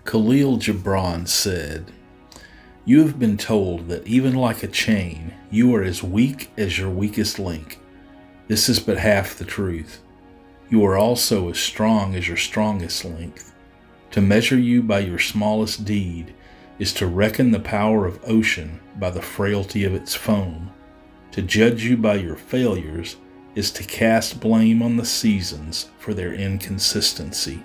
Khalil Gibran said, "You have been told that even like a chain, you are as weak as your weakest link. This is but half the truth. You are also as strong as your strongest link. To measure you by your smallest deed is to reckon the power of ocean by the frailty of its foam. To judge you by your failures is to cast blame on the seasons for their inconsistency."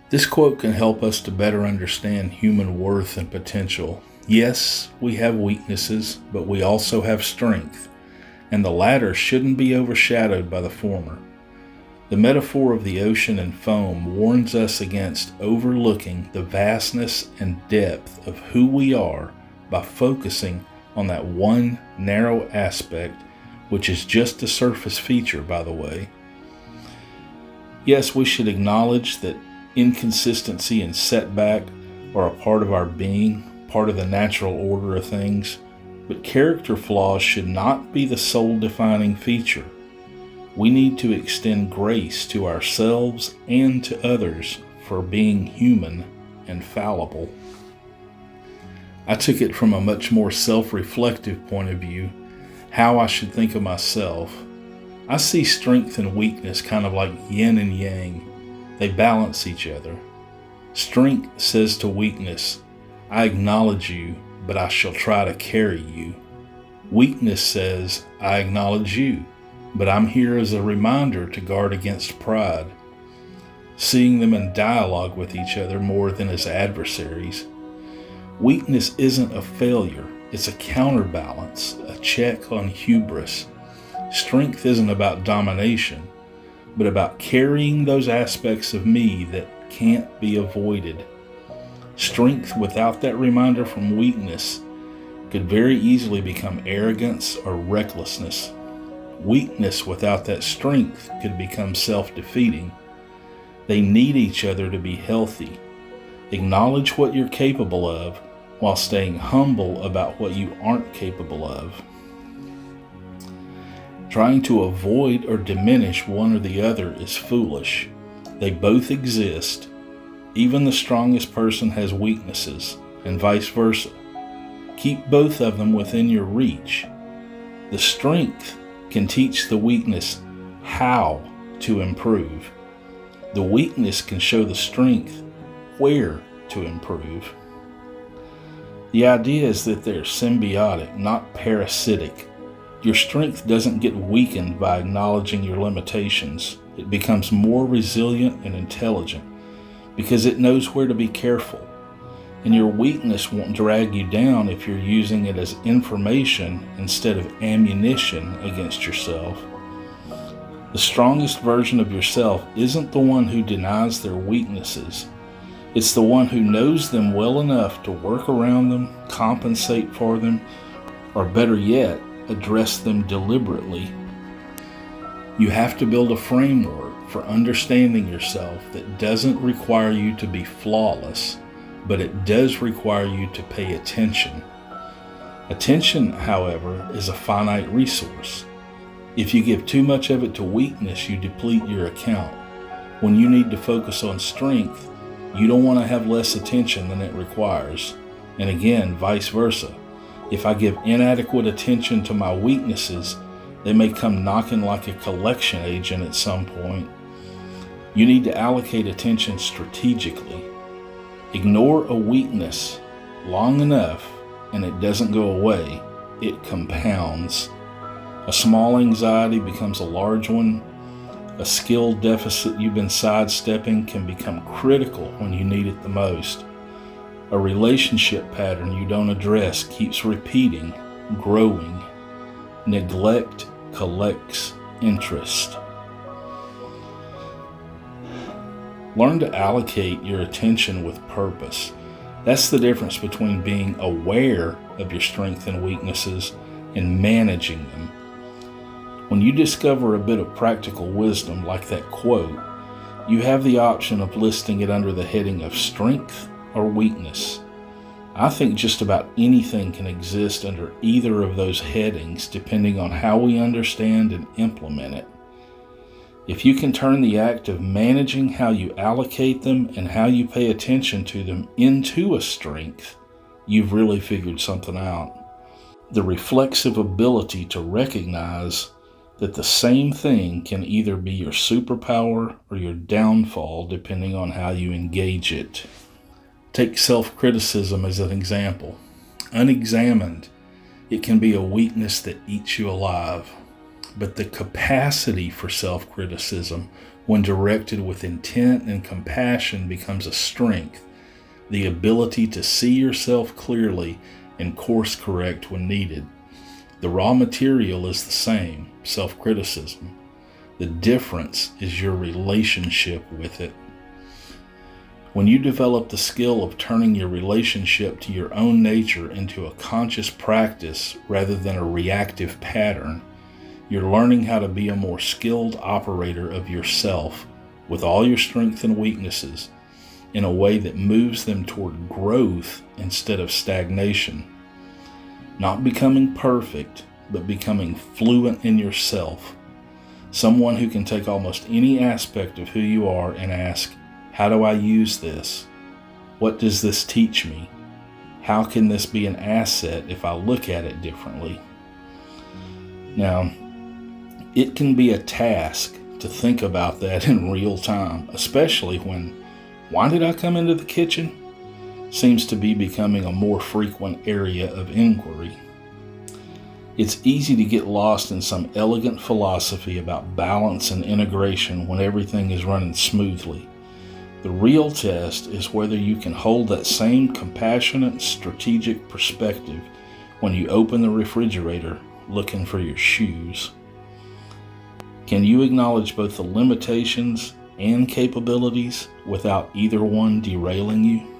This quote can help us to better understand human worth and potential. Yes, we have weaknesses, but we also have strength, and the latter shouldn't be overshadowed by the former. The metaphor of the ocean and foam warns us against overlooking the vastness and depth of who we are by focusing on that one narrow aspect, which is just a surface feature, by the way. Yes, we should acknowledge that inconsistency and setback are a part of our being, part of the natural order of things, but character flaws should not be the sole defining feature. We need to extend grace to ourselves and to others for being human and fallible. I took it from a much more self-reflective point of view, how I should think of myself. I see strength and weakness kind of like yin and yang. They balance each other. Strength says to weakness, "I acknowledge you, but I shall try to carry you." Weakness says, "I acknowledge you, but I'm here as a reminder to guard against pride." Seeing them in dialogue with each other more than as adversaries. Weakness isn't a failure, it's a counterbalance, a check on hubris. Strength isn't about domination, but about carrying those aspects of me that can't be avoided. Strength without that reminder from weakness could very easily become arrogance or recklessness. Weakness without that strength could become self-defeating. They need each other to be healthy. Acknowledge what you're capable of while staying humble about what you aren't capable of. Trying to avoid or diminish one or the other is foolish. They both exist. Even the strongest person has weaknesses, and vice versa. Keep both of them within your reach. The strength can teach the weakness how to improve. The weakness can show the strength where to improve. The idea is that they're symbiotic, not parasitic. Your strength doesn't get weakened by acknowledging your limitations. It becomes more resilient and intelligent because it knows where to be careful. And your weakness won't drag you down if you're using it as information instead of ammunition against yourself. The strongest version of yourself isn't the one who denies their weaknesses. It's the one who knows them well enough to work around them, compensate for them, or better yet, address them deliberately. You have to build a framework for understanding yourself that doesn't require you to be flawless, but it does require you to pay attention. Attention, however, is a finite resource. If you give too much of it to weakness, you deplete your account. When you need to focus on strength, you don't want to have less attention than it requires. And again, vice versa. If I give inadequate attention to my weaknesses, they may come knocking like a collection agent at some point. You need to allocate attention strategically. Ignore a weakness long enough and it doesn't go away, it compounds. A small anxiety becomes a large one. A skill deficit you've been sidestepping can become critical when you need it the most. A relationship pattern you don't address keeps repeating, growing. Neglect collects interest. Learn to allocate your attention with purpose. That's the difference between being aware of your strengths and weaknesses and managing them. When you discover a bit of practical wisdom like that quote, you have the option of listing it under the heading of strength or weakness. I think just about anything can exist under either of those headings depending on how we understand and implement it. If you can turn the act of managing how you allocate them and how you pay attention to them into a strength, you've really figured something out. The reflexive ability to recognize that the same thing can either be your superpower or your downfall depending on how you engage it. Take self-criticism as an example. Unexamined, it can be a weakness that eats you alive. But the capacity for self-criticism, when directed with intent and compassion, becomes a strength. The ability to see yourself clearly and course correct when needed. The raw material is the same, self-criticism. The difference is your relationship with it. When you develop the skill of turning your relationship to your own nature into a conscious practice rather than a reactive pattern, you're learning how to be a more skilled operator of yourself with all your strengths and weaknesses in a way that moves them toward growth instead of stagnation. Not becoming perfect, but becoming fluent in yourself. Someone who can take almost any aspect of who you are and ask, how do I use this? What does this teach me? How can this be an asset if I look at it differently? Now, it can be a task to think about that in real time, especially when, why did I come into the kitchen? Seems to be becoming a more frequent area of inquiry. It's easy to get lost in some elegant philosophy about balance and integration when everything is running smoothly. The real test is whether you can hold that same compassionate, strategic perspective when you open the refrigerator looking for your shoes. Can you acknowledge both the limitations and capabilities without either one derailing you?